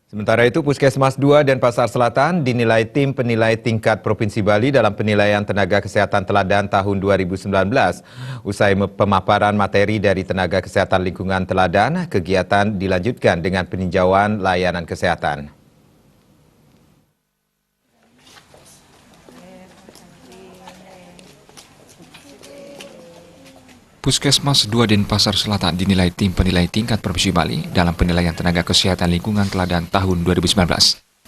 Sementara itu, Puskesmas 2 Denpasar Selatan dinilai tim penilai tingkat Provinsi Bali dalam penilaian tenaga kesehatan teladan tahun 2019. Usai pemaparan materi dari tenaga kesehatan lingkungan teladan, kegiatan dilanjutkan dengan peninjauan layanan kesehatan. Puskesmas 2 Denpasar Selatan dinilai tim penilai tingkat Provinsi Bali dalam penilaian tenaga kesehatan lingkungan teladan tahun 2019.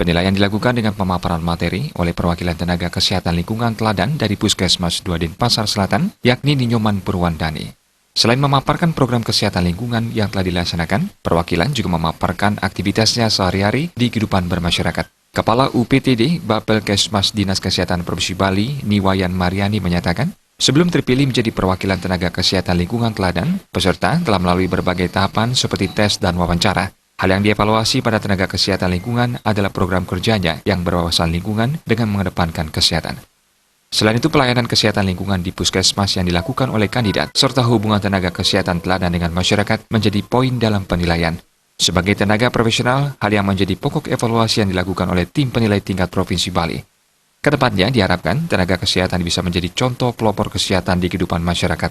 Penilaian dilakukan dengan pemaparan materi oleh perwakilan tenaga kesehatan lingkungan teladan dari Puskesmas 2 Denpasar Selatan, yakni Ninyoman Purwandani. Selain memaparkan program kesehatan lingkungan yang telah dilaksanakan, perwakilan juga memaparkan aktivitasnya sehari-hari di kehidupan bermasyarakat. Kepala UPTD Bapelkesmas Dinas Kesehatan Provinsi Bali, Niwayan Mariani menyatakan, sebelum terpilih menjadi perwakilan tenaga kesehatan lingkungan teladan, peserta telah melalui berbagai tahapan seperti tes dan wawancara. Hal yang dievaluasi pada tenaga kesehatan lingkungan adalah program kerjanya yang berwawasan lingkungan dengan mengedepankan kesehatan. Selain itu, pelayanan kesehatan lingkungan di puskesmas yang dilakukan oleh kandidat, serta hubungan tenaga kesehatan teladan dengan masyarakat menjadi poin dalam penilaian. Sebagai tenaga profesional, hal yang menjadi pokok evaluasi yang dilakukan oleh tim penilai tingkat Provinsi Bali. Kedepannya diharapkan tenaga kesehatan bisa menjadi contoh pelopor kesehatan di kehidupan masyarakat.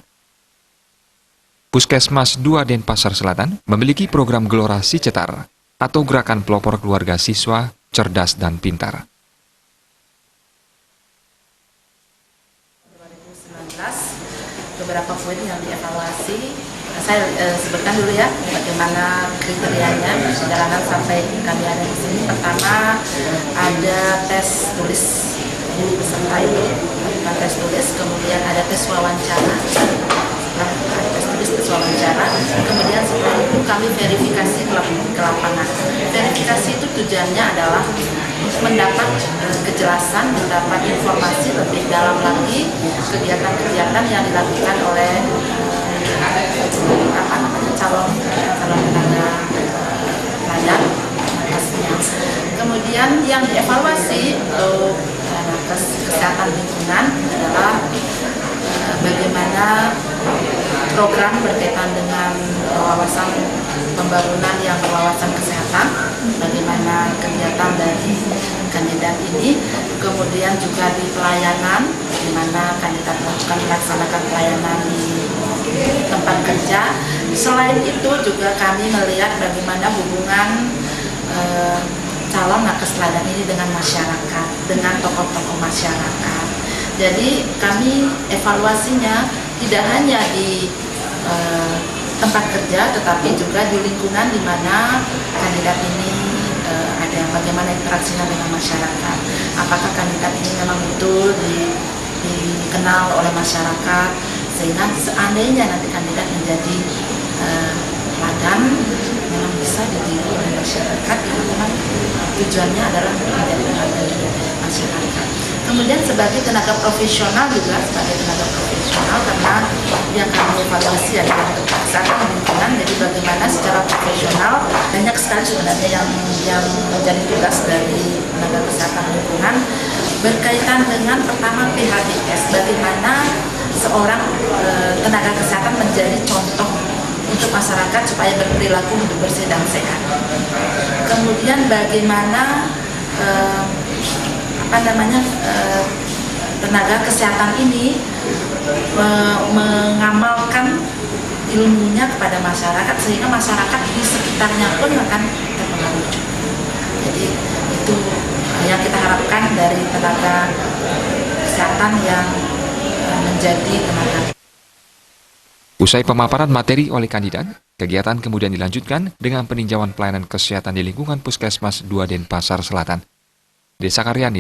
Puskesmas 2 Denpasar Selatan memiliki program Gelora Si Cetar atau Gerakan Pelopor Keluarga Siswa Cerdas dan Pintar. 2019, beberapa poin yang dievaluasi. Saya sebutkan dulu ya bagaimana kriterianya perjalanan sampai kami ada di sini. Pertama ada tes tulis peserta itu, tes tulis, kemudian ada tes wawancara. Setelah tes tulis, tes wawancara, kemudian setelah itu kami verifikasi ke lapangan. Verifikasi itu tujuannya adalah mendapat kejelasan, mendapat informasi lebih dalam lagi kegiatan-kegiatan yang dilakukan oleh calon tenaga teladan. Kemudian yang dievaluasi untuk kesehatan lingkungan adalah bagaimana program berkaitan dengan wawasan pembangunan yang berwawasan kesehatan, bagaimana kegiatan dari kandidat ini, kemudian juga di pelayanan, di mana kandidat melaksanakan pelayanan di tempat kerja. Selain itu juga kami melihat bagaimana hubungan calon nakes teladan ini dengan masyarakat, dengan tokoh-tokoh masyarakat. Jadi kami evaluasinya tidak hanya di tempat kerja, tetapi juga di lingkungan di mana kandidat ini ada bagaimana interaksinya dengan masyarakat. Apakah kandidat ini memang betul dikenal oleh masyarakat, sehingga seandainya nanti kandidat menjadi teladan memang bisa ditiru oleh masyarakat, karena memang tujuannya adalah menjadi teladan dari masyarakat. Kemudian sebagai tenaga profesional juga, karena yang kami evaluasi adalah untuk kesehatan lingkungan. Jadi bagaimana secara profesional banyak sekali sebenarnya yang menjadi tugas dari tenaga kesehatan lingkungan berkaitan dengan pertama PHBS, bagaimana seorang tenaga kesehatan menjadi contoh untuk masyarakat supaya berperilaku hidup bersih dan sehat. Kemudian bagaimana tenaga kesehatan ini mengamalkan ilmunya kepada masyarakat, sehingga masyarakat di sekitarnya pun akan terpengaruh juga. Jadi itu yang kita harapkan dari tenaga kesehatan yang menjadi tenaga. Usai pemaparan materi oleh kandidat, kegiatan kemudian dilanjutkan dengan peninjauan pelayanan kesehatan di lingkungan Puskesmas 2 Denpasar Selatan. Desa Karyani.